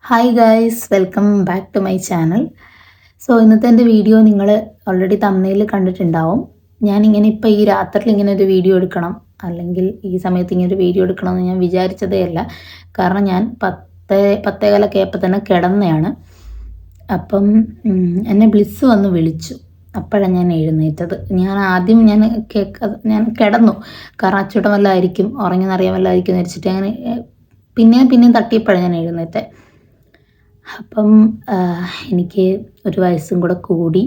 Hi guys, welcome back to my channel. So ഇന്നത്തെ എൻ്റെ video നിങ്ങൾ ഓൾറെഡി തമ്മിൽ കണ്ടിട്ടുണ്ടാവും. ഞാനിങ്ങനെ ഇപ്പോൾ ഈ രാത്രിയിൽ ഇങ്ങനെ ഒരു വീഡിയോ എടുക്കണം, അല്ലെങ്കിൽ ഈ സമയത്ത് ഇങ്ങനെ ഒരു വീഡിയോ എടുക്കണമെന്ന് ഞാൻ വിചാരിച്ചതേ അല്ല. കാരണം ഞാൻ പത്തേകാലൊക്കെ ആയപ്പോൾ തന്നെ കിടന്നതാണ്. അപ്പം എന്നെ ബ്ലിസ് വന്ന് വിളിച്ചു. അപ്പോഴാണ് ഞാൻ എഴുന്നേറ്റത്. ഞാൻ കിടന്നു. കാരണം അച്ചൂട്ടം വല്ലതായിരിക്കും, ഉറങ്ങിയെന്നറിയാൻ വല്ലതായിരിക്കും എന്ന് വെച്ചിട്ട് അങ്ങനെ പിന്നെയും തട്ടിയപ്പോഴാണ് ഞാൻ എഴുന്നേറ്റത്. അപ്പം എനിക്ക് ഒരു വയസ്സും കൂടെ കൂടി.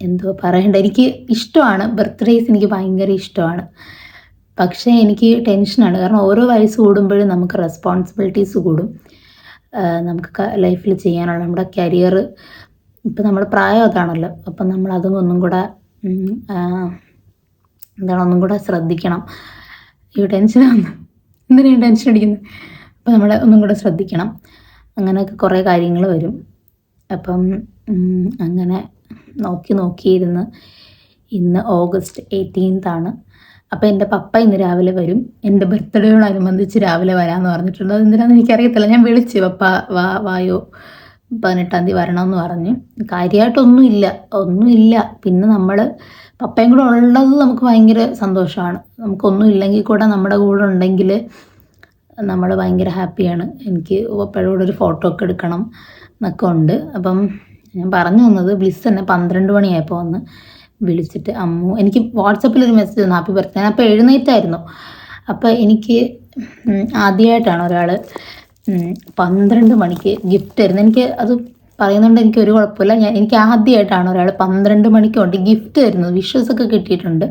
എന്തോ പറയണ്ട, എനിക്ക് ഇഷ്ടമാണ് ബർത്ത്ഡേയ്സ്, എനിക്ക് ഭയങ്കര ഇഷ്ടമാണ്. പക്ഷേ എനിക്ക് ടെൻഷനാണ്. കാരണം ഓരോ വയസ്സ് കൂടുമ്പോഴും നമുക്ക് റെസ്പോൺസിബിലിറ്റീസ് കൂടും. നമുക്ക് ലൈഫിൽ ചെയ്യാനുള്ള നമ്മുടെ കരിയർ, ഇപ്പം നമ്മുടെ പ്രായം അതാണല്ലോ. അപ്പം നമ്മൾ അതും ഒന്നും കൂടെ ഒന്നും കൂടെ ശ്രദ്ധിക്കണം. ഈ ടെൻഷനാണ്, എന്തിനാണ് ടെൻഷൻ അടിക്കുന്നത്? അപ്പോൾ നമ്മൾ ഒന്നും കൂടെ ശ്രദ്ധിക്കണം. അങ്ങനെയൊക്കെ കുറേ കാര്യങ്ങൾ വരും. അപ്പം അങ്ങനെ നോക്കിയിരുന്ന് ഇന്ന് ഓഗസ്റ്റ് 18 അപ്പോൾ എൻ്റെ പപ്പ ഇന്ന് രാവിലെ വരും. എൻ്റെ ബർത്ത്ഡേയോടനുബന്ധിച്ച് രാവിലെ വരാമെന്ന് പറഞ്ഞിട്ടുണ്ട്. അതെന്തിനാണെന്ന് എനിക്കറിയത്തില്ല. ഞാൻ വിളിച്ചു, പപ്പ വായോ 18 വരണമെന്ന് പറഞ്ഞ്. കാര്യമായിട്ടൊന്നുമില്ല. പിന്നെ നമ്മൾ പപ്പയും കൂടെ ഉള്ളത് നമുക്ക് ഭയങ്കര സന്തോഷമാണ്. നമുക്കൊന്നും ഇല്ലെങ്കിൽ കൂടെ നമ്മുടെ കൂടെ ഉണ്ടെങ്കിൽ നമ്മൾ ഭയങ്കര ഹാപ്പിയാണ്. എനിക്ക് എപ്പോഴും ഒരു ഫോട്ടോ ഒക്കെ എടുക്കണം എന്നൊക്കെ ഉണ്ട്. അപ്പം ഞാൻ പറഞ്ഞു തന്നത്, ബ്ലിസ് തന്നെ 12 മണിയായപ്പോൾ വന്ന് വിളിച്ചിട്ട് അമ്മു എനിക്ക് വാട്സപ്പിലൊരു മെസ്സേജ് തന്നു, ഹാപ്പി ബർത്ത്ഡേ. ഞാൻ അപ്പോൾ എഴുന്നേറ്റായിരുന്നു. അപ്പോൾ എനിക്ക് ആദ്യമായിട്ടാണ് ഒരാൾ 12 മണിക്ക് ഗിഫ്റ്റ് തരുന്നത്. എനിക്ക് അത് പറയുന്നുണ്ട്, എനിക്കൊരു കുഴപ്പമില്ല. എനിക്ക് ആദ്യമായിട്ടാണ് ഒരാൾ 12 മണിക്ക് കൊണ്ട് ഗിഫ്റ്റ് തരുന്നത്. വിഷസൊക്കെ കിട്ടിയിട്ടുണ്ട്.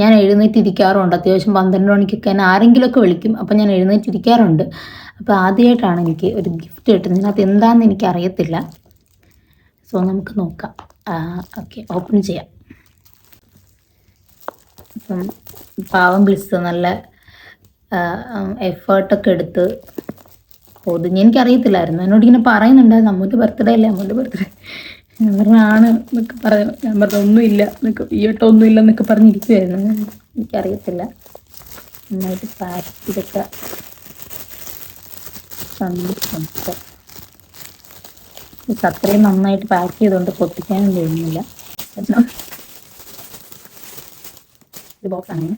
ഞാൻ എഴുന്നേറ്റിരിക്കാറുണ്ട്. അത്യാവശ്യം 12 മണിക്കൊക്കെ എന്നെ ആരെങ്കിലുമൊക്കെ വിളിക്കും. അപ്പം ഞാൻ എഴുന്നേറ്റിരിക്കാറുണ്ട്. അപ്പോൾ ആദ്യമായിട്ടാണ് എനിക്ക് ഒരു ഗിഫ്റ്റ് കിട്ടുന്നത്. ഇതിനകത്ത് എന്താണെന്ന് എനിക്കറിയത്തില്ല. സോ നമുക്ക് നോക്കാം. ഓക്കെ, ഓപ്പൺ ചെയ്യാം. അപ്പം പാവം ബ്ലിസ് നല്ല എഫേർട്ടൊക്കെ എടുത്ത് പൊതിഞ്ഞ്, എനിക്കറിയത്തില്ലായിരുന്നു. എന്നോടിങ്ങനെ പറയുന്നുണ്ടായിരുന്നു, അമ്മൂൻ്റെ ബർത്ത്ഡേ അല്ലേ, അമ്മൂൻ്റെ ബർത്ത്ഡേ. ഞാൻ പറഞ്ഞാണ് എന്നൊക്കെ പറയുന്നു. ഞാൻ പറഞ്ഞു ഒന്നുമില്ല എന്നൊക്കെ, ഈ വട്ടം ഒന്നുമില്ല എന്നൊക്കെ പറഞ്ഞിരിക്കുമായിരുന്നു. എനിക്കറിയത്തില്ല. നന്നായിട്ട് പാക്ക് ചെയ്തൊക്കെ തന്നിട്ടുണ്ട്. അത്രയും നന്നായിട്ട് പാക്ക് ചെയ്തുകൊണ്ട് പൊട്ടിക്കാനും തോന്നുന്നില്ല. ഒരു ബോക്സാണ്.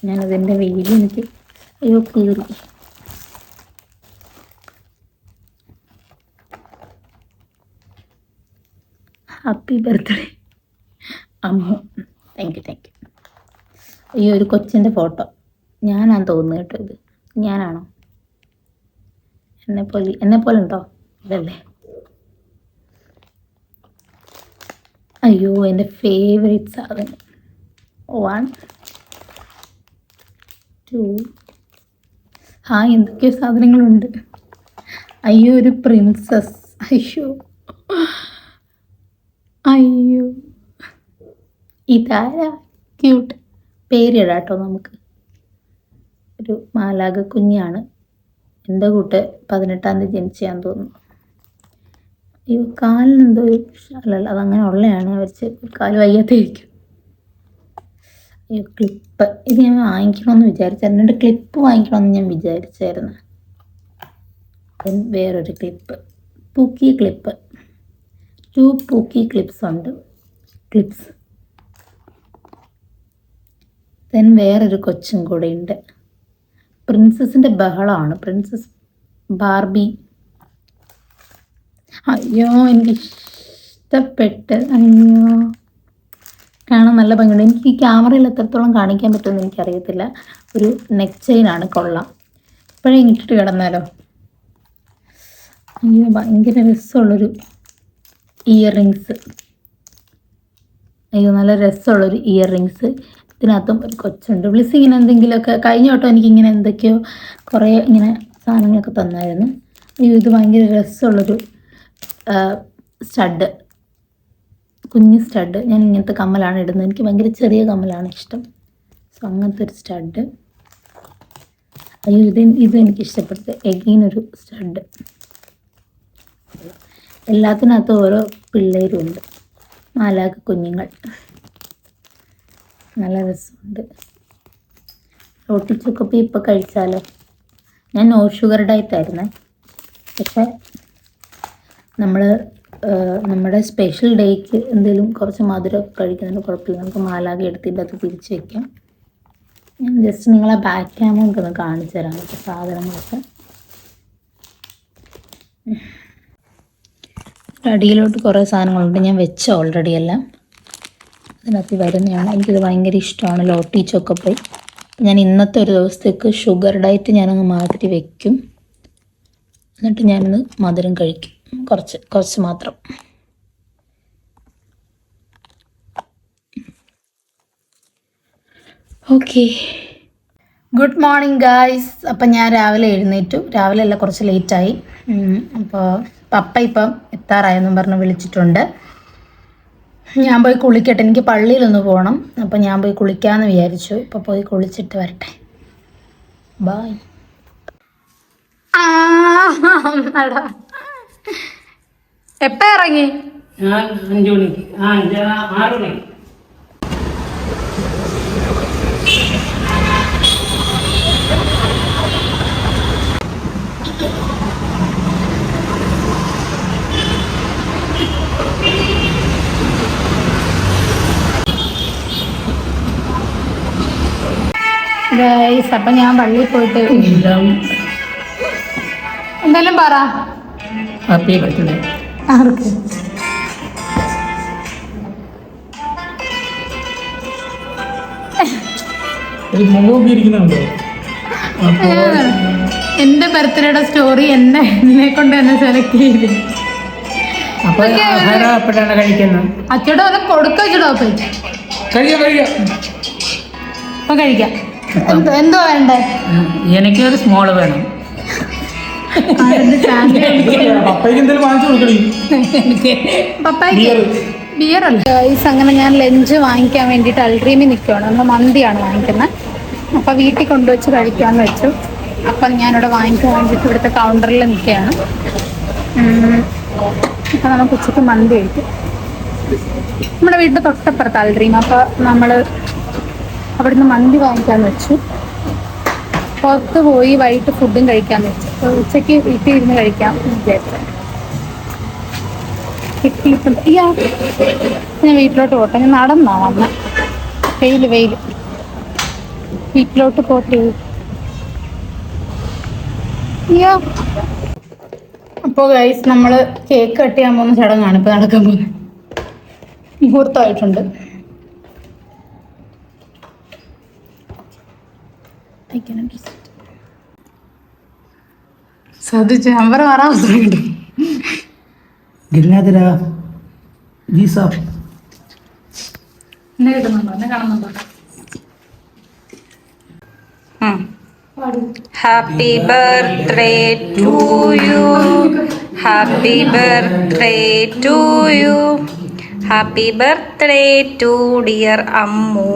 ഞാനതിൻ്റെ വീഡിയോ എനിക്ക് കീറി. Happy birthday Ammu. Thank you. ഈ ഒരു കൊച്ചിൻ്റെ ഫോട്ടോ ഞാനാന്ന് തോന്നുന്നു കേട്ടോ. ഇത് ഞാനാണോ? എന്നെപ്പോലെ ഉണ്ടോ? ഇതല്ലേ? അയ്യോ, എൻ്റെ ഫേവറേറ്റ് സാധനം. 1 2 എന്തൊക്കെയോ സാധനങ്ങളുണ്ട്. അയ്യോ, ഒരു പ്രിൻസസ്. അയ്യോ ഇതാരാ? ക്യൂട്ട്. പേരിടാട്ടോ നമുക്ക്. ഒരു മാലാഖ കുഞ്ഞാണ്. എൻ്റെ കൂട്ട് 18 ജനിച്ചാന്ന് തോന്നുന്നു. അയ്യോ, കാലിനെന്തോ അല്ലല്ല, അതങ്ങനെ ഉള്ളതാണ്. വരച്ച് കാല് വയ്യാത്തായിരിക്കും. അയ്യോ, ക്ലിപ്പ്. ഇത് ഞാൻ വാങ്ങിക്കണമെന്ന് വിചാരിച്ചായിരുന്നു. 2 ക്ലിപ്പ് വാങ്ങിക്കണമെന്ന് ഞാൻ വിചാരിച്ചായിരുന്നു. വേറൊരു ക്ലിപ്പ്, പൂക്കി ക്ലിപ്പ്. 2 പൂക്കി ക്ലിപ്സ് ഉണ്ട്. വേറൊരു കൊച്ചും കൂടെ ഉണ്ട്. പ്രിൻസസിൻ്റെ ബഹളമാണ്. Princess Barbie. അയ്യോ, എനിക്ക് ഇഷ്ടപ്പെട്ട്. അയ്യോ, കാണാൻ നല്ല ഭംഗിയുണ്ട്. എനിക്ക് ഈ ക്യാമറയിൽ എത്രത്തോളം കാണിക്കാൻ പറ്റുമെന്ന് എനിക്കറിയത്തില്ല. ഒരു നെക്ക് ചെയിനാണ്, കൊള്ളാം. ഇപ്പോഴേ ഇട്ടിട്ട് കിടന്നാലോ. അയ്യോ, ഭയങ്കര രസമുള്ളൊരു ഇയറിങ്സ്. അയ്യോ, നല്ല രസമുള്ളൊരു ഇയറിങ്സ്. ഇതിനകത്തും ഒരു കൊച്ചുണ്ട്. ബ്ലിസ് ഇങ്ങനെ എന്തെങ്കിലുമൊക്കെ കഴിഞ്ഞ വട്ടം എനിക്കിങ്ങനെ എന്തൊക്കെയോ കുറേ ഇങ്ങനെ സാധനങ്ങളൊക്കെ തന്നായിരുന്നു. അയ്യോ, ഇത് ഭയങ്കര രസമുള്ളൊരു സ്റ്റഡ്, കുഞ്ഞ് സ്റ്റഡ്. ഞാൻ ഇങ്ങനത്തെ കമ്മലാണ് ഇടുന്നത്. എനിക്ക് ഭയങ്കര ചെറിയ കമ്മലാണ് ഇഷ്ടം. സോ അങ്ങനത്തെ ഒരു സ്റ്റഡ്. അയ്യോ, ഇത് എനിക്ക് ഇഷ്ടപ്പെട്ടത്. എഗെയിൻ ഒരു സ്റ്റഡ്. എല്ലാത്തിനകത്തും ഓരോ പിള്ളേരും ഉണ്ട്, മാലാഖ കുഞ്ഞുങ്ങൾ. നല്ല രസമുണ്ട്. ലോട്ടി ചോക്കോപ്പി ഇപ്പോൾ കഴിച്ചാലോ? ഞാൻ നോ ഷുഗർ ഡയറ്റ് ആയിരുന്നേ. പക്ഷേ നമ്മുടെ സ്പെഷ്യൽ ഡേക്ക് എന്തെങ്കിലും കുറച്ച് മധുരമൊക്കെ കഴിക്കുന്നതിന് കുഴപ്പമില്ല. നമുക്ക് മാലാഖ എടുത്തിട്ട് അത് തിരിച്ച് വയ്ക്കാം. ഞാൻ ജസ്റ്റ് നിങ്ങളെ ബാക്ക് ക്യാമറ ഒന്ന് കാണിച്ചു തരാം കേട്ടോ സാധനങ്ങളൊക്കെ. അടിയിലോട്ട് കുറേ സാധനങ്ങളുണ്ട്, ഞാൻ വെച്ച ഓൾറെഡി എല്ലാം അതിനകത്ത് വരുന്നതാണ്. എനിക്കിത് ഭയങ്കര ഇഷ്ടമാണ് ലോട്ടി ചോക്കോപ്പൈ. ഞാൻ ഇന്നത്തെ ഒരു ദിവസത്തേക്ക് ഷുഗർ ഡയറ്റ് ഞാനങ്ങ് മാറ്റി വയ്ക്കും. എന്നിട്ട് ഞാനിന്ന് മധുരം കഴിക്കും, കുറച്ച് മാത്രം. Okay, good morning guys. അപ്പം ഞാൻ രാവിലെ എഴുന്നേറ്റു. രാവിലെ അല്ല, കുറച്ച് ലേറ്റായി. അപ്പോൾ പപ്പ ഇപ്പം എത്താറായെന്നും പറഞ്ഞ് വിളിച്ചിട്ടുണ്ട്. ഞാൻ പോയി കുളിക്കട്ടെ, എനിക്ക് പള്ളിയിലൊന്ന് പോകണം. അപ്പം ഞാൻ പോയി കുളിക്കാമെന്ന് വിചാരിച്ചു. ഇപ്പോൾ പോയി കുളിച്ചിട്ട് വരട്ടെ. ബായ്. എപ്പ ഇറങ്ങി? 5 മണിക്ക്. 6 മണിക്ക്. അപ്പം ഞാൻ പള്ളിയിൽ പോയിട്ട് എന്തായാലും പറ. ആർക്ക്? എന്റെ ബർത്ത്ഡേയുടെ സ്റ്റോറി എന്നെ കൊണ്ട് തന്നെ സെലക്ട് ചെയ്ത്. അച്ചോടെ വല്ല കൊടുക്ക വെച്ചിടോ അപ്പൊ കഴിക്കാം. എന്തോ വേണ്ടേ? എനിക്കൊരു സ്മോള് വേണം. ബിയർ അല്ല. അങ്ങനെ ഞാൻ ലഞ്ച് വാങ്ങിക്കാൻ വേണ്ടിയിട്ട് അൾഡ്രീമിൽ നിൽക്കുകയാണ്. നമ്മൾ മന്തിയാണ് വാങ്ങിക്കുന്നത്. അപ്പോൾ വീട്ടിൽ കൊണ്ടുവച്ച് കഴിക്കാമെന്ന് വെച്ചു. അപ്പം ഞാനിവിടെ വാങ്ങിക്കാൻ വേണ്ടിയിട്ട് ഇവിടുത്തെ കൗണ്ടറിൽ നിൽക്കുകയാണ്. അപ്പം നമുക്ക് ഉച്ചയ്ക്ക് മന്തി കഴിക്കും. നമ്മുടെ വീട്ടിൽ തൊട്ടപ്പുറത്ത് അൾഡ്രീം. അപ്പോൾ നമ്മൾ അവിടുന്ന് മന്തി വാങ്ങിക്കാമെന്ന് വെച്ചു. പുറത്ത് പോയി വൈകിട്ട് ഫുഡും കഴിക്കാമെന്ന് വെച്ചു. അപ്പോൾ ഉച്ചയ്ക്ക് വീട്ടിൽ ഇരുന്ന് കഴിക്കാം വിചാരിച്ചു. ഞാൻ വീട്ടിലോട്ട് പോട്ടെ. ഞാൻ നടന്നാ വന്ന. വെയിൽ വീട്ടിലോട്ട് പോട്ടെ. അപ്പോൾ ഗൈസ്, നമ്മൾ കേക്ക് കട്ട് ചെയ്യാൻ പോകുന്ന ചടങ്ങാണ് ഇപ്പോൾ നടക്കാൻ പോകുന്നത്. മുഹൂർത്തമായിട്ടുണ്ട്. ശ്രദ്ധിച്ച് നമ്പർ മാറാൻ കിട്ടും. എന്നെ കിട്ടുന്നുണ്ടോ? എന്നെ കാണുന്നുണ്ടോ? Happy birthday to you. Happy birthday to you. Happy birthday to dear Ammu.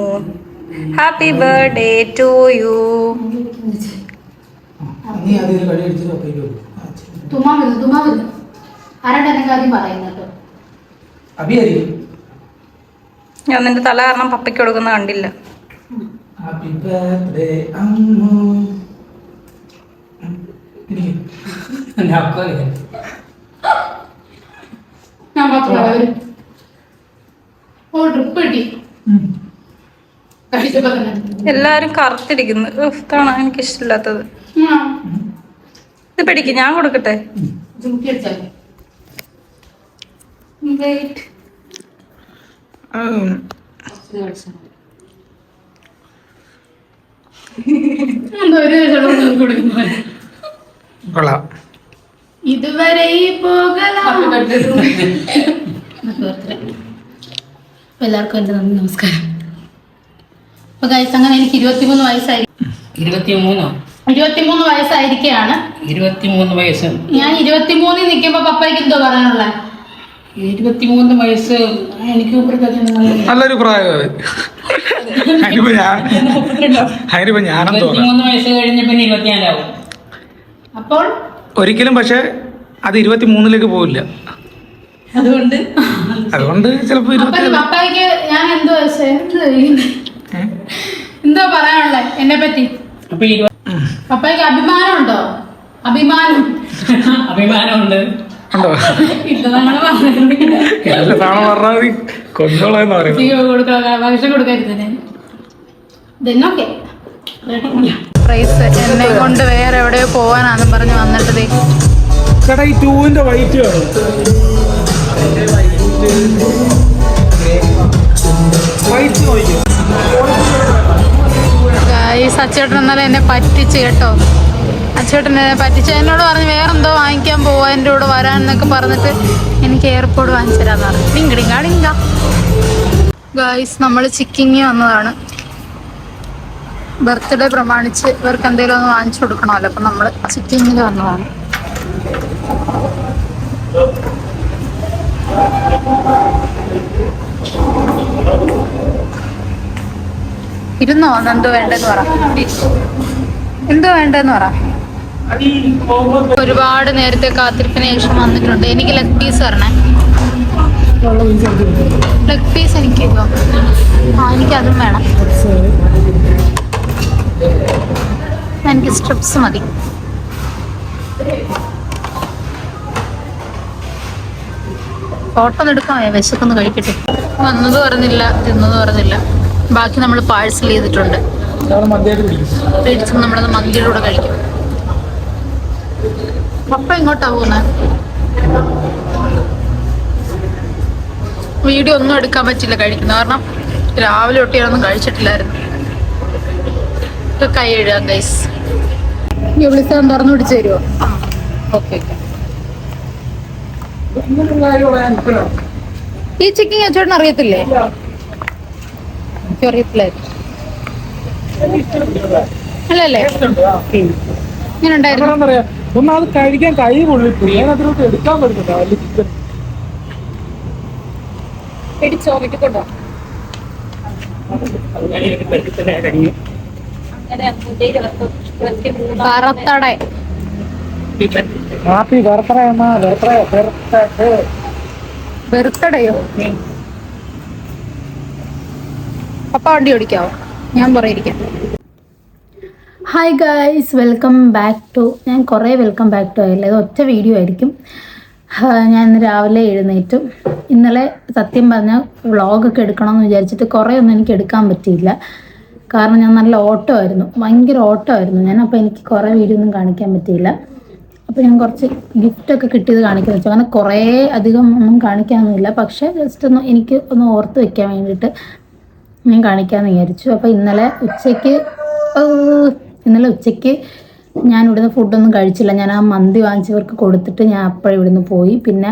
Happy birthday to you. ഞാൻ നിന്റെ തല കാരണം പപ്പയ്ക്ക് കൊടുക്കുന്ന കണ്ടില്ല. Happy birthday Ammu. എല്ലാരും കറുത്തിരിക്കുന്നു. ഇതാണ് എനിക്ക് ഇഷ്ടമില്ലാത്തത്. ഇത് പിടിക്ക്, ഞാൻ കൊടുക്കട്ടെ. ഇതുവരെ എല്ലാവർക്കും എൻ്റെ നന്ദി, നമസ്കാരം. അപ്പൊ ഗൈസ്, അങ്ങനെ എനിക്ക് 23 വയസ്സായി. 23 വയസ്സായിരിക്കുകയാണ്. 23 വയസ്സ്. ഞാൻ 23 നിൽക്കുമ്പോ പപ്പയ്ക്ക് എന്തോ പറയാനുള്ളത്? 23 വയസ്സ് എനിക്ക് നല്ലൊരു പ്രായം. 23 വയസ്സ് കഴിഞ്ഞ പിന്നെ 24 ആവും. അപ്പോൾ ഒരിക്കലും, പക്ഷെ അത് 23ലേക്ക് പോവില്ല. അതുകൊണ്ട് ചിലപ്പോ പപ്പായ്ക്ക് ഞാൻ എന്തോ പറയാനുള്ളത്? എന്നെ പറ്റി അപ്പൊ പപ്പയ്ക്ക് അഭിമാനമുണ്ടോ? അഭിമാനമുണ്ട്. ഉണ്ടോ? ഇല്ല, നമ്മള് പറഞ്ഞത് കൊണ്ടോളെന്ന് പറയുന്നത് ഭക്ഷണം കൊടുക്കരുത്. പ്രൈസ് എന്നെ കൊണ്ട് വേറെ എവിടെയോ പോവാനാന്നും പറഞ്ഞ് വന്നിട്ടതേ. ചേട്ടാ ഈ 2-ന്റെ വൈറ്റ് വേണം. വൈറ്റ് നോക്കിയോ? ഈ സച്ചേട്ടൻ എന്നാലും എന്നെ പറ്റിച്ച് കേട്ടോ. അച്ചേട്ടൻ എന്നെ പറ്റിച്ച് എന്നോട് പറഞ്ഞ് വേറെന്തോ വാങ്ങിക്കാൻ പോവാ എൻ്റെ കൂടെ വരാനെന്നൊക്കെ പറഞ്ഞിട്ട് എനിക്ക് എയർപോർട്ട് വാങ്ങിച്ചു തരാന്ന് പറഞ്ഞു. ഡിങ്ക ഗായ്സ്, നമ്മൾ ചിക്കിങ്ങി വന്നതാണ്. ബർത്ത്ഡേ പ്രമാണിച്ച് ഇവർക്ക് എന്തെങ്കിലും ഒന്ന് വാങ്ങിച്ചു കൊടുക്കണമല്ലോ, അപ്പം നമ്മൾ ചിക്കിങ്ങിൽ വന്നതാണ്. ഇരുന്നോ? എന്തോ വേണ്ടെന്ന് പറ. എന്തോ വേണ്ടെന്ന് പറ. ഒരുപാട് നേരത്തെ കാത്തിരിപ്പിന് ശേഷം വന്നിട്ടുണ്ട്. എനിക്ക് ലെഗ് പീസ് തരണേ. ലെഗ് പീസ് എനിക്ക് എനിക്കതും വേണം. എനിക്ക് സ്ട്രിപ്സ് മതി. ഫോട്ടോ എടുക്കാമേ, വിശക്കൊന്ന് കഴിക്കട്ടെ. വന്നത് പറഞ്ഞില്ല, തിന്നത് പറഞ്ഞില്ല. ബാക്കി നമ്മൾ പാഴ്സൽ ചെയ്തിട്ടുണ്ട്. നമ്മളത് മന്തിയുടെ കൂടെ കഴിക്കും. പപ്പ എങ്ങോട്ടാ പോകുന്നത്? വീഡിയോ ഒന്നും എടുക്കാൻ പറ്റില്ല കഴിക്കുന്ന കാരണം. രാവിലെ ഒട്ടിയൊന്നും കഴിച്ചിട്ടില്ലായിരുന്നു. കൈ എഴുതാം ഗൈസ്. വിളിച്ചാൽ തുറന്നു പിടിച്ചു തരുമോ? ഓക്കെ. ഈ ചിക്കൻ ചേട്ടൻ അറിയത്തില്ലേ? എനിക്ക് അറിയത്തില്ലായിരുന്നു. അല്ലല്ലേ? ഇങ്ങനെ ഉണ്ടായിരുന്നു. ഒന്നത് കഴിക്കാൻ കൈ പൊള്ളിപ്പോയി. ഞാൻ അതിലോട്ട് എടുക്കാൻ പറ്റുന്നില്ല. പിടിച്ചോ, വിട്ടുകൊണ്ടോ. ബർത്ത്ഡേയോ? പപ്പ വണ്ടി ഓടിക്കാവോ? ഞാൻ പറയിരിക്കാം. Hi guys, welcome back to, ഞാൻ കുറേ വെൽക്കം ബാക്ക് ടു ആയില്ല, ഇത് ഒറ്റ വീഡിയോ ആയിരിക്കും. ഞാൻ ഇന്ന് രാവിലെ എഴുന്നേറ്റു. ഇന്നലെ സത്യം പറഞ്ഞാൽ വ്ളോഗൊക്കെ എടുക്കണമെന്ന് വിചാരിച്ചിട്ട് കുറേ ഒന്നും എനിക്ക് എടുക്കാൻ പറ്റിയില്ല. കാരണം ഞാൻ നല്ല ഓട്ടമായിരുന്നു, ഭയങ്കര ഓട്ടമായിരുന്നു ഞാൻ. അപ്പോൾ എനിക്ക് കുറേ വീഡിയോ ഒന്നും കാണിക്കാൻ പറ്റിയില്ല. അപ്പോൾ ഞാൻ കുറച്ച് ഗിഫ്റ്റൊക്കെ കിട്ടിയത് കാണിക്കാമെന്ന് വെച്ചു. അങ്ങനെ കുറേ അധികം ഒന്നും കാണിക്കാനൊന്നുമില്ല, പക്ഷേ ജസ്റ്റ് ഒന്ന് എനിക്ക് ഒന്ന് ഓർത്ത് വെക്കാൻ വേണ്ടിയിട്ട് ഞാൻ കാണിക്കാമെന്ന് വിചാരിച്ചു. അപ്പോൾ ഇന്നലെ ഉച്ചയ്ക്ക് ഞാൻ ഇവിടുന്ന് ഫുഡൊന്നും കഴിച്ചില്ല. ഞാൻ ആ മന്തി വാങ്ങിച്ചവർക്ക് കൊടുത്തിട്ട് ഞാൻ അപ്പോഴും ഇവിടുന്ന് പോയി. പിന്നെ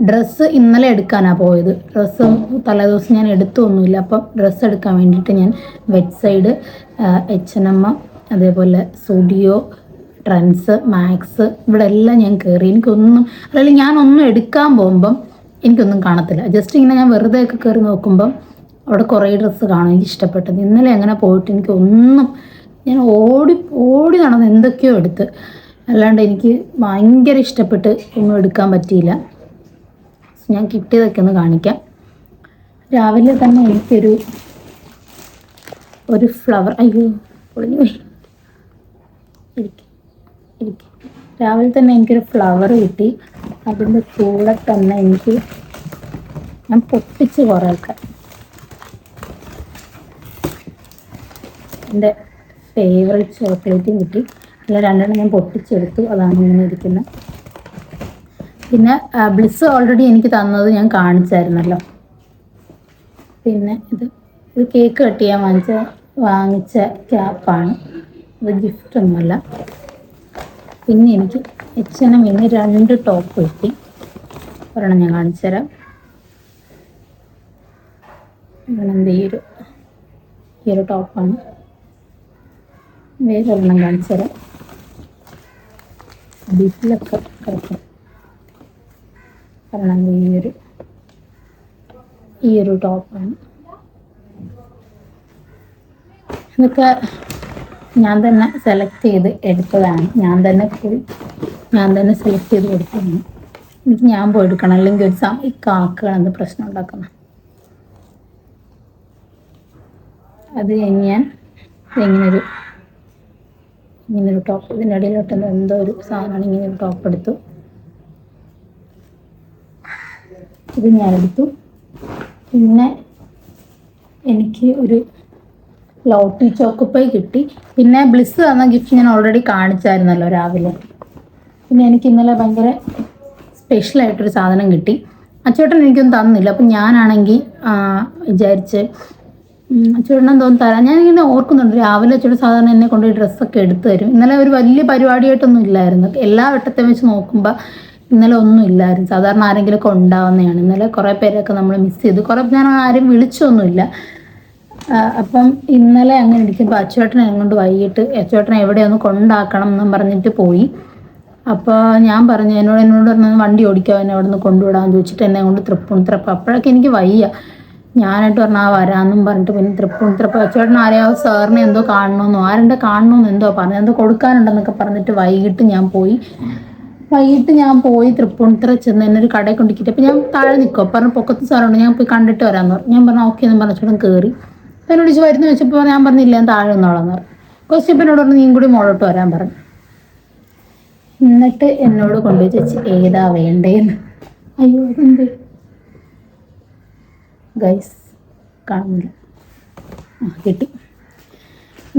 ഡ്രസ്സ് ഇന്നലെ എടുക്കാനാണ് പോയത്. ഡ്രസ്സ് തലേദിവസം ഞാൻ എടുത്തൊന്നുമില്ല. അപ്പം ഡ്രസ്സ് എടുക്കാൻ വേണ്ടിയിട്ട് ഞാൻ വെബ്സൈഡ്, H&M, അതേപോലെ സ്റ്റുഡിയോ, ട്രെൻഡ്സ്, മാക്സ്, ഇവിടെ എല്ലാം ഞാൻ കയറി. എനിക്കൊന്നും അല്ലെങ്കിൽ ഞാനൊന്നും എടുക്കാൻ പോകുമ്പം എനിക്കൊന്നും കാണത്തില്ല. ജസ്റ്റ് ഇങ്ങനെ ഞാൻ വെറുതെ ഒക്കെ കയറി നോക്കുമ്പം അവിടെ കുറേ ഡ്രസ്സ് കാണും എനിക്ക് ഇഷ്ടപ്പെട്ടത്. ഇന്നലെ അങ്ങനെ പോയിട്ട് എനിക്കൊന്നും, ഞാൻ ഓടി നടന്ന് എന്തൊക്കെയോ എടുത്ത്, അല്ലാണ്ട് എനിക്ക് ഭയങ്കര ഇഷ്ടപ്പെട്ട് ഒന്നും എടുക്കാൻ പറ്റിയില്ല. ഞാൻ കിട്ടിയതൊക്കെ ഒന്ന് കാണിക്കാം. രാവിലെ തന്നെ എനിക്കൊരു ഫ്ലവർ, അയ്യോ പൊളിഞ്ഞു പോയി, രാവിലെ തന്നെ എനിക്കൊരു ഫ്ലവർ കിട്ടി. അതിൻ്റെ കൂടെ തന്നെ ഞാൻ പൊട്ടിച്ച് കുറേയൊക്കെ എൻ്റെ ഫേവറേറ്റ് ചോക്ലേറ്റും കിട്ടി. അല്ല, രണ്ടെണ്ണം ഞാൻ പൊട്ടിച്ചെടുത്തു. അതാണ് ഇങ്ങനെ ഇരിക്കുന്നത്. പിന്നെ ബ്ലിസ് ഓൾറെഡി എനിക്ക് തന്നത് ഞാൻ കാണിച്ചായിരുന്നല്ലോ. പിന്നെ ഇത് കേക്ക് കട്ട് ചെയ്യാൻ വാങ്ങിച്ച ക്യാപ്പാണ്. ഇത് ഗിഫ്റ്റൊന്നുമല്ല. പിന്നെ എനിക്ക് H&M 2 ടോപ്പ് കിട്ടി. ഒരെണ്ണം ഞാൻ കാണിച്ചു തരാം. ഇതെന്ത് ഈ ഒരു ടോപ്പാണ്. വേറൊരെണ്ണം കാണിച്ചു തരാം. ബീഫിലൊക്കെ കിടക്കും. കാരണം ഈ ഒരു ടോപ്പാണ്. ഇതൊക്കെ ഞാൻ തന്നെ സെലക്ട് ചെയ്ത് എടുത്തതാണ്. ഞാൻ തന്നെ സെലക്ട് ചെയ്ത് കൊടുത്തതാണ്. എനിക്ക് ഞാൻ പോയി എടുക്കണം, അല്ലെങ്കിൽ ഒരു സമയം കാക്കകളെന്ത് പ്രശ്നം ഉണ്ടാക്കണം. അത് കഴിഞ്ഞ് ഞാൻ ഇങ്ങനൊരു ടോപ്പ്, ഇതിൻ്റെ ഇടയിലോട്ട് എന്തോ ഒരു സാധനമാണ്, ഇങ്ങനൊരു ടോപ്പ് എടുത്തു. ഇത് ഞാനെടുത്തു. പിന്നെ എനിക്ക് ഒരു ലോട്ടി ചോക്കോപ്പൈ കിട്ടി. പിന്നെ ബ്ലിസ് തന്ന ഗിഫ്റ്റ് ഞാൻ ഓൾറെഡി കാണിച്ചായിരുന്നല്ലോ രാവിലെ. പിന്നെ എനിക്ക് ഇന്നലെ ഭയങ്കര സ്പെഷ്യലായിട്ടൊരു സാധനം കിട്ടി. അച്ചേട്ടൻ എനിക്കൊന്നും തന്നില്ല. അപ്പം ഞാനാണെങ്കിൽ വിചാരിച്ച് അച്ചേട്ടനെ തോന്നുന്നു തരാം. ഞാനിങ്ങനെ ഓർക്കുന്നുണ്ട്, രാവിലെ അച്ചേട്ടൻ സാധാരണ എന്നെ കൊണ്ടുപോയി ഡ്രസ്സൊക്കെ എടുത്തു തരും. ഇന്നലെ ഒരു വലിയ പരിപാടിയായിട്ടൊന്നും ഇല്ലായിരുന്നു. എല്ലാ വട്ടത്തെ വെച്ച് നോക്കുമ്പോൾ ഇന്നലെ ഒന്നും ഇല്ലായിരുന്നു. സാധാരണ ആരെങ്കിലുമൊക്കെ ഉണ്ടാവുന്നതാണ്. ഇന്നലെ കുറേ പേരൊക്കെ നമ്മൾ മിസ് ചെയ്തു. ഞാൻ ആരും വിളിച്ചൊന്നുമില്ല. അപ്പം ഇന്നലെ അങ്ങനെ ഇരിക്കുമ്പോൾ അച്ചേട്ടനെ കൊണ്ട് വൈകിട്ട് അച്ചേട്ടനെ എവിടെയൊന്ന് കൊണ്ടാക്കണം എന്നും പറഞ്ഞിട്ട് പോയി. അപ്പോൾ ഞാൻ പറഞ്ഞു, എന്നോട് പറഞ്ഞ വണ്ടി ഓടിക്കാമോ, എന്നെ അവിടെ നിന്ന് കൊണ്ടുവിടാമെന്ന് ചോദിച്ചിട്ട് എന്നെ കൊണ്ട് തൃപ്പൂണിത്തുറ. അപ്പോഴൊക്കെ എനിക്ക് വയ്യ. ഞാനായിട്ട് പറഞ്ഞാൽ വരാമെന്നും പറഞ്ഞിട്ട് പിന്നെ തൃപ്പൂണിത്തുറ അച്ചേട്ടൻ ആരെയോ സാറിനെ എന്തോ കാണണമെന്നോ കാണണമെന്നോ എന്തോ പറഞ്ഞു, എന്തോ കൊടുക്കാനുണ്ടെന്നൊക്കെ പറഞ്ഞിട്ട് വൈകിട്ട് ഞാൻ പോയി തൃപ്പൂണിത്തുറ ചെന്ന് എന്നെ ഒരു കടയിൽ കൊണ്ടിരിക്കിട്ട്. അപ്പോൾ ഞാൻ താഴെ നിൽക്കും. പറഞ്ഞു പൊക്കത്ത് സാറുണ്ട്, ഞാൻ പോയി കണ്ടിട്ട് വരാമെന്ന് പറഞ്ഞു. ഞാൻ പറഞ്ഞു ഓക്കെ എന്ന് പറഞ്ഞു. അച്ചേട്ടൻ കയറി എന്നോട് വിളിച്ച് വരുന്ന വെച്ചപ്പോൾ ഞാൻ പറഞ്ഞില്ല, ഞാൻ താഴെ നിന്നോളാന്ന് പറഞ്ഞു. കൊസ്റ്റ്യപ്പിനോട് പറഞ്ഞു നീയും കൂടി മുകളോട്ട് വരാൻ പറഞ്ഞു. എന്നിട്ട് എന്നോട് കൊണ്ടുപോയി ചേച്ചി ഏതാ വേണ്ടേന്ന്. അയ്യോ അതെന്ത് ഗൈസ് കാണുന്നില്ല. കിട്ടി.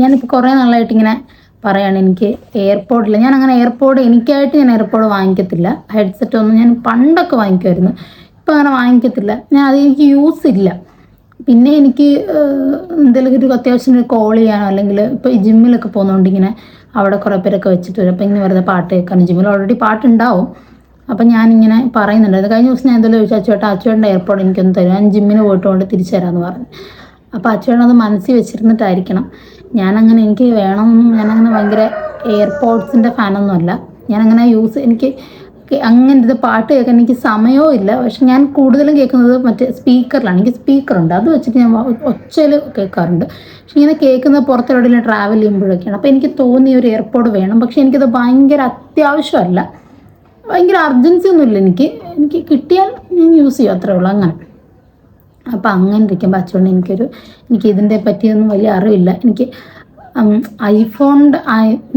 ഞാനിപ്പോൾ കുറേ നാളായിട്ട് ഇങ്ങനെ പറയാണ്, എനിക്ക് എയർപോഡില്ല. ഞാൻ അങ്ങനെ എനിക്കായിട്ട് ഞാൻ എയർപോഡ് വാങ്ങിക്കത്തില്ല. ഹെഡ്സെറ്റ് ഒന്നും ഞാൻ പണ്ടൊക്കെ വാങ്ങിക്കുമായിരുന്നു. ഇപ്പം അങ്ങനെ വാങ്ങിക്കത്തില്ല. എനിക്ക് യൂസ് ഇല്ല. പിന്നെ എനിക്ക് എന്തെങ്കിലും ഒരു അത്യാവശ്യം കോൾ ചെയ്യാനോ അല്ലെങ്കിൽ ഇപ്പോൾ ഈ ജിമ്മിലൊക്കെ പോകുന്നതുകൊണ്ട് ഇങ്ങനെ അവിടെ കുറേ പേരൊക്കെ വെച്ചിട്ട് വരും. അപ്പോൾ ഇങ്ങനെ വെറുതെ പാട്ട് കേൾക്കാനും, ജിമ്മിൽ ഓൾറെഡി പാട്ടുണ്ടാവും. അപ്പം ഞാനിങ്ങനെ പറയുന്നുണ്ടായിരുന്നു. കഴിഞ്ഞ ദിവസം ഞാൻ എന്തെങ്കിലും ചോദിച്ചാൽ അച്ചേട്ടൻ്റെ എയർപോഡ് എനിക്കൊന്ന് തരും, ഞാൻ ജിമ്മിന് പോയിട്ട് തിരിച്ചു തരാമെന്ന് പറഞ്ഞു. അപ്പോൾ അച്ചേട്ടൻ അത് മനസ്സിൽ വെച്ചിരുന്നിട്ടായിരിക്കണം. എനിക്ക് വേണമെന്നും ഞാനങ്ങനെ ഭയങ്കര എയർപോഡ്സിൻ്റെ ഫാനൊന്നുമല്ല. ഞാനങ്ങനെ എനിക്ക് അങ്ങനത്തെ പാട്ട് കേൾക്കാൻ എനിക്ക് സമയവും ഇല്ല. പക്ഷെ ഞാൻ കൂടുതലും കേൾക്കുന്നത് മറ്റേ സ്പീക്കറിലാണ്. എനിക്ക് സ്പീക്കറുണ്ട്, അത് വെച്ചിട്ട് ഞാൻ ഒച്ചയിൽ കേൾക്കാറുണ്ട്. പക്ഷെ ഇങ്ങനെ കേൾക്കുന്നത് പുറത്തെവിടെയെങ്കിലും ട്രാവൽ ചെയ്യുമ്പോഴൊക്കെയാണ്. അപ്പോൾ എനിക്ക് തോന്നിയ ഒരു എയർപോഡ് വേണം. പക്ഷെ എനിക്കത് ഭയങ്കര അത്യാവശ്യമല്ല, ഭയങ്കര അർജൻസി ഒന്നുമില്ല. എനിക്ക് കിട്ടിയാൽ ഞാൻ യൂസ് ചെയ്യും, അത്രേ ഉള്ളൂ. അങ്ങനെ അപ്പം അങ്ങനെ ഇരിക്കുമ്പോൾ അച്ചോണ്ട് എനിക്ക് ഇതിൻ്റെ പറ്റിയൊന്നും വലിയ അറിവില്ല. എനിക്ക് ഐഫോണിൻ്റെ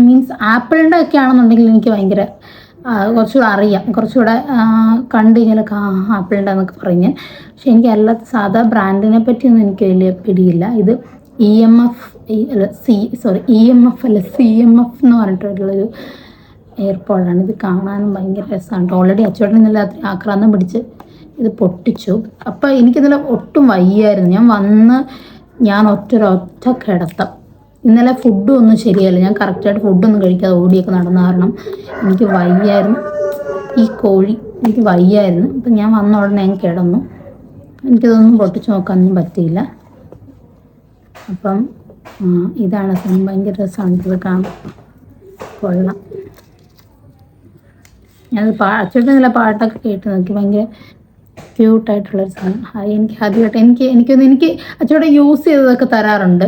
മീൻസ് ആപ്പിളിൻ്റെ ഒക്കെ ആണെന്നുണ്ടെങ്കിൽ എനിക്ക് ഭയങ്കര കുറച്ചുകൂടെ അറിയാം, കുറച്ചുകൂടെ കണ്ടു കഴിഞ്ഞാലൊക്കെ ആപ്പിളിൻ്റെ എന്നൊക്കെ പറഞ്ഞ്. പക്ഷെ എനിക്ക് അല്ലാത്ത സാധാ ബ്രാൻഡിനെ പറ്റിയൊന്നും എനിക്ക് വലിയ പിടിയില്ല. ഇത് EMF എന്ന് പറഞ്ഞിട്ടുള്ളൊരു എയർപോഡാണ്. ഇത് കാണാനും ഭയങ്കര രസമാണ്. ഓൾറെഡി അച്ചോട്ടൻ ഇന്നലെ രാത്രി ആക്രാന്തം പിടിച്ച് ഇത് പൊട്ടിച്ചു. അപ്പോൾ എനിക്കിന്നലെ ഒട്ടും വയ്യായിരുന്നു. ഞാൻ ഒറ്റ കിടത്തം. ഇന്നലെ ഫുഡും ഒന്നും ശരിയല്ല. ഞാൻ കറക്റ്റായിട്ട് ഫുഡൊന്നും കഴിക്കാതെ ഓടിയൊക്കെ നടന്ന കാരണം എനിക്ക് വയ്യായിരുന്നു. എനിക്ക് വയ്യായിരുന്നു. അപ്പം ഞാൻ വന്ന ഉടനെ ഞാൻ കിടന്നു. എനിക്കിതൊന്നും പൊട്ടിച്ച് നോക്കാനൊന്നും പറ്റിയില്ല. അപ്പം ഇതാണ് സംഭവം. ഭയങ്കര രസമാണ് ഇത് കാണാൻ. കൊള്ളാം. ഞാനത് അച്ചോട്ടൻ നല്ല പാട്ടൊക്കെ കേട്ട് നോക്കി. ഭയങ്കര ക്യൂട്ടായിട്ടുള്ളൊരു സാധനം. എനിക്ക് ആദ്യമായിട്ട് എനിക്ക് അച്ചോടെ യൂസ് ചെയ്തതൊക്കെ തരാറുണ്ട്.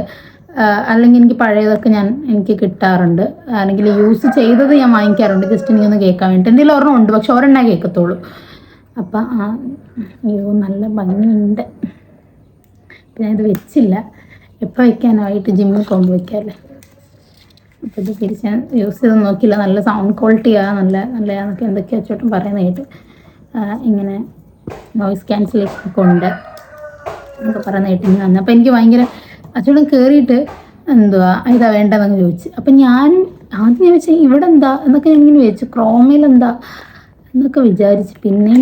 അല്ലെങ്കിൽ എനിക്ക് പഴയതൊക്കെ എനിക്ക് കിട്ടാറുണ്ട്. അല്ലെങ്കിൽ യൂസ് ചെയ്തത് ഞാൻ വാങ്ങിക്കാറുണ്ട്, ജസ്റ്റ് എനിക്കൊന്ന് കേൾക്കാൻ വേണ്ടിയിട്ട്. എൻ്റെ ഒരെണ്ണം ഉണ്ട്, പക്ഷെ ഒരെണ്ണേ കേൾക്കത്തുള്ളൂ. അപ്പം അയ്യോ നല്ല ഭംഗിയുണ്ട്. പിന്നെ ഇത് വെച്ചില്ല, എപ്പോൾ വയ്ക്കാനായിട്ട് ജിമ്മിൽ പോകുമ്പോൾ വയ്ക്കാമല്ലേ. അപ്പോൾ ഇത് തിരിച്ച് ഞാൻ യൂസ് ചെയ്ത് നോക്കിയില്ല. നല്ല സൗണ്ട് ക്വാളിറ്റിയാണ്, നല്ലതാന്നൊക്കെ എന്തൊക്കെയാണ് അച്ചോട്ടൻ പറയുന്നത് കേട്ട്. ഇങ്ങനെ നോയിസ് ക്യാൻസലേഷനൊക്കെ ഉണ്ട് എന്നൊക്കെ പറയുന്ന കേട്ട് ഇങ്ങനെ വന്നു. അപ്പോൾ എനിക്ക് ഭയങ്കര അച്ചോട്ടൻ കയറിയിട്ട് എന്തുവാ ഇതാ വേണ്ടതെന്ന് ചോദിച്ചു. അപ്പം ഞാൻ ആദ്യം ചോദിച്ചാൽ ഇവിടെ എന്താ എന്നൊക്കെ ഞാൻ ഇങ്ങനെ ചോദിച്ചു, ക്രോമയിൽ എന്താ എന്നൊക്കെ വിചാരിച്ചു. പിന്നെ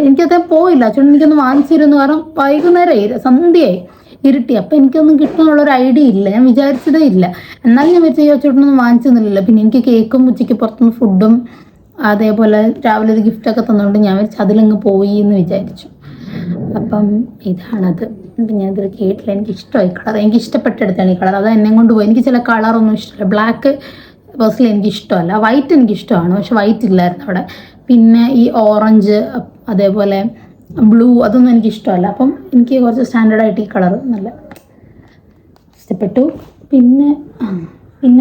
എനിക്കത് പോയില്ല. അച്ചോട്ടൻ എനിക്കൊന്ന് വാങ്ങിച്ചു തരുമെന്ന്. കാരണം വൈകുന്നേരമായി, സന്ധ്യയായി, ഇരുട്ടി. അപ്പം എനിക്കൊന്നും കിട്ടുമെന്നുള്ളൊരു ഐഡിയ ഇല്ല, ഞാൻ വിചാരിച്ചതേ ഇല്ല. എന്നാലും ഞാൻ വിചാരിച്ചു അച്ചോട്ടനൊന്നും വാങ്ങിച്ചൊന്നുമില്ല. പിന്നെ എനിക്ക് കേക്കും ഉച്ചയ്ക്ക് പുറത്തുനിന്ന് ഫുഡും അതേപോലെ രാവിലെ ഒരു ഗിഫ്റ്റൊക്കെ തന്നുകൊണ്ട് ഞാൻ വിചാരിച്ചു അതിലങ്ങ് പോയി എന്ന് വിചാരിച്ചു. അപ്പം ഇതാണത്. അപ്പം ഞാനിതിൽ കേട്ടില്ല. എനിക്ക് ഇഷ്ടമായി കളർ, എനിക്ക് ഇഷ്ടപ്പെട്ടെടുത്താണ് ഈ കളർ. അത് എന്നെ കൊണ്ട് പോയി. എനിക്ക് ചില കളറൊന്നും ഇഷ്ടമല്ല. ബ്ലാക്ക് പേഴ്സണലി എനിക്ക് ഇഷ്ടമല്ല. വൈറ്റ് എനിക്ക് ഇഷ്ടമാണ്, പക്ഷെ വൈറ്റ് ഇല്ലായിരുന്നു അവിടെ. പിന്നെ ഈ ഓറഞ്ച് അതേപോലെ ബ്ലൂ അതൊന്നും എനിക്ക് ഇഷ്ടമല്ല. അപ്പം എനിക്ക് കുറച്ച് സ്റ്റാൻഡേർഡായിട്ട് ഈ കളർ നല്ല ഇഷ്ടപ്പെട്ടു. പിന്നെ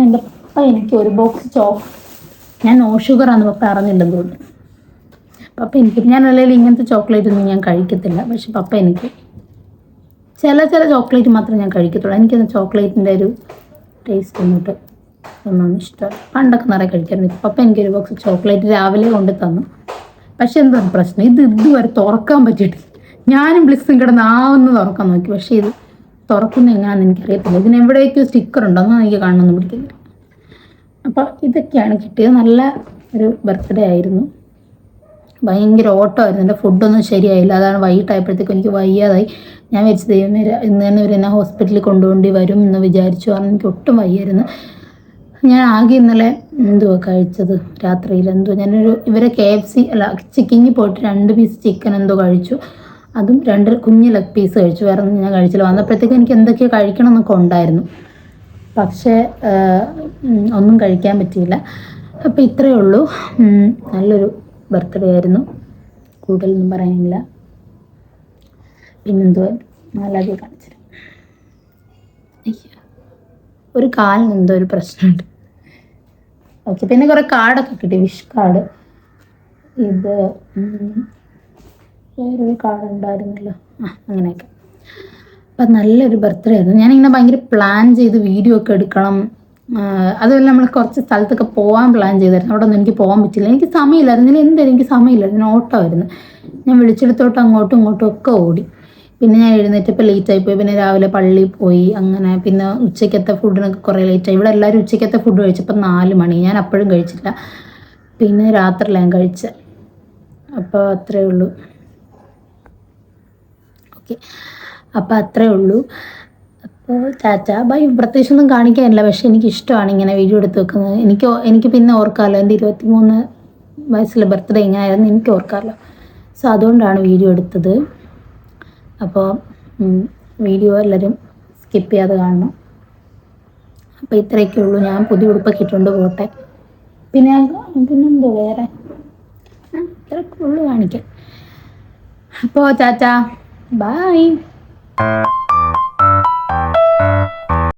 എൻ്റെ പപ്പ എനിക്ക് ഒരു ബോക്സ് ഞാൻ നോ ഷുഗറാന്ന് പപ്പ അറിഞ്ഞില്ലെന്ന് തോന്നുന്നു. പപ്പ ഞാൻ അല്ലെങ്കിൽ ഇങ്ങനത്തെ ചോക്ലേറ്റ് ഒന്നും ഞാൻ കഴിക്കത്തില്ല. പക്ഷെ പപ്പ എനിക്ക് ചില ചോക്ലേറ്റ് മാത്രമേ ഞാൻ കഴിക്കത്തുള്ളൂ. എനിക്കൊന്ന് ചോക്ലേറ്റിൻ്റെ ഒരു ടേസ്റ്റ് ഒന്നിട്ട് ഒന്നും ഇഷ്ടമല്ല. പണ്ടൊക്കെ നിറയെ കഴിക്കായിരുന്നു. ഇപ്പം എനിക്കൊരു ബോക്സ് ചോക്ലേറ്റ് രാവിലെ കൊണ്ട് തന്നു. പക്ഷെ എന്താണ് പ്രശ്നം, ഇതുവരെ തുറക്കാൻ പറ്റിയിട്ടില്ല. ഞാനും ബ്ലിക്സും കിടന്ന് തുറക്കാൻ നോക്കി, പക്ഷേ ഇത് തുറക്കുന്ന എങ്ങനെയാണെന്ന് എനിക്കറിയത്തില്ല. ഇതിന് എവിടേക്കോ സ്റ്റിക്കർ ഉണ്ടോയെന്ന് എനിക്ക് കാണണമെന്ന് പിടിക്കുന്നില്ല. അപ്പോൾ ഇതൊക്കെയാണ് കിട്ടിയത്. നല്ല ഒരു ബർത്ത്ഡേ ആയിരുന്നു. ഭയങ്കര ഓട്ടമായിരുന്നു. എൻ്റെ ഫുഡൊന്നും ശരിയായില്ല. അതാണ് വൈകിട്ടായപ്പോഴത്തേക്കും എനിക്ക് വയ്യാതായി. ഞാൻ വിചാരിച്ചു ദൈവമേ ഇന്ന് തന്നെ ഇവർ എന്നെ ഹോസ്പിറ്റലിൽ കൊണ്ടുപോകേണ്ടി വരും എന്ന് വിചാരിച്ചു. കാരണം എനിക്ക് ഒട്ടും വയ്യായിരുന്നു. ഞാൻ ആകെ ഇന്നലെ കഴിച്ചത് രാത്രിയിൽ ഞാനൊരു ഇവരെ KFC ചിക്കനിൽ പോയിട്ട് 2 പീസ് ചിക്കൻ കഴിച്ചു. അതും 2 കുഞ്ഞ് ലെഗ് പീസ് കഴിച്ചു. വേറെ ഒന്നും ഞാൻ കഴിച്ചില്ല. വന്നപ്പോഴത്തേക്കും എനിക്ക് എന്തൊക്കെയോ കഴിക്കണം എന്നൊക്കെ ഉണ്ടായിരുന്നു, പക്ഷേ ഒന്നും കഴിക്കാൻ പറ്റിയില്ല. അപ്പോൾ ഇത്രയേ ഉള്ളൂ. നല്ലൊരു ബർത്ത്ഡേ ആയിരുന്നു, കൂടുതലൊന്നും പറയാനില്ല. നല്ലത് കാണിച്ചില്ല. ഒരു കാലിന് ഒരു പ്രശ്നമുണ്ട്. ഓക്കെ, പിന്നെ കുറേ കാർഡൊക്കെ കിട്ടി. വിഷ് കാർഡ്, ഇത് വേറൊരു കാർഡ് ഉണ്ടായിരുന്നല്ലോ, അങ്ങനെയൊക്കെ. അപ്പം നല്ലൊരു ബർത്ത്ഡേ ആയിരുന്നു. ഞാനിങ്ങനെ ഭയങ്കര പ്ലാൻ ചെയ്ത് വീഡിയോ ഒക്കെ എടുക്കണം, അതുപോലെ നമ്മൾ കുറച്ച് സ്ഥലത്തൊക്കെ പോകാൻ പ്ലാൻ ചെയ്തായിരുന്നു. അവിടെ ഒന്നും എനിക്ക് പോകാൻ പറ്റില്ല. എനിക്ക് സമയമില്ലായിരുന്നു. എനിക്ക് സമയമില്ലായിരുന്നു. ഓട്ടമായിരുന്നു. ഞാൻ വിളിച്ചെടുത്തോട്ട് അങ്ങോട്ടും ഇങ്ങോട്ടും ഒക്കെ ഓടി. പിന്നെ ഞാൻ എഴുന്നേറ്റപ്പോൾ ലേറ്റായിപ്പോയി. പിന്നെ രാവിലെ പള്ളിയിൽ പോയി. അങ്ങനെ പിന്നെ ഉച്ചയ്ക്കത്തെ ഫുഡിനൊക്കെ കുറേ ലേറ്റായി. ഇവിടെ എല്ലാവരും ഉച്ചയ്ക്കത്തെ ഫുഡ് കഴിച്ചപ്പോൾ 4 മണി. ഞാൻ അപ്പോഴും കഴിച്ചില്ല. പിന്നെ രാത്രിയിലാണ് ഞാൻ കഴിച്ചത്. അപ്പോൾ അത്രയേ ഉള്ളൂ. ഓക്കെ, അപ്പോൾ അത്രയേ ഉള്ളൂ. അപ്പോൾ ചാച്ച ബൈ. പ്രത്യേകിച്ചൊന്നും കാണിക്കാനില്ല, പക്ഷെ എനിക്കിഷ്ടമാണ് ഇങ്ങനെ വീഡിയോ എടുത്ത് വെക്കുന്നത്. എനിക്ക് പിന്നെ ഓർക്കാമല്ലോ എൻ്റെ 23 വയസ്സിലെ ബർത്ത്ഡേ എങ്ങനെയായിരുന്നു എനിക്ക് ഓർക്കാമല്ലോ. സോ അതുകൊണ്ടാണ് വീഡിയോ എടുത്തത്. അപ്പോൾ വീഡിയോ എല്ലാവരും സ്കിപ്പ് ചെയ്യാതെ കാണണം. അപ്പോൾ ഇത്രയൊക്കെ ഉള്ളൂ. ഞാൻ പുതിയ ഉടുപ്പൊക്കെ ഇട്ടുകൊണ്ട് പോട്ടെ. പിന്നെന്തോ വേറെ ഇത്രയൊക്കെ ഉള്ളൂ കാണിക്കാൻ. അപ്പോൾ ചാച്ച ബൈ.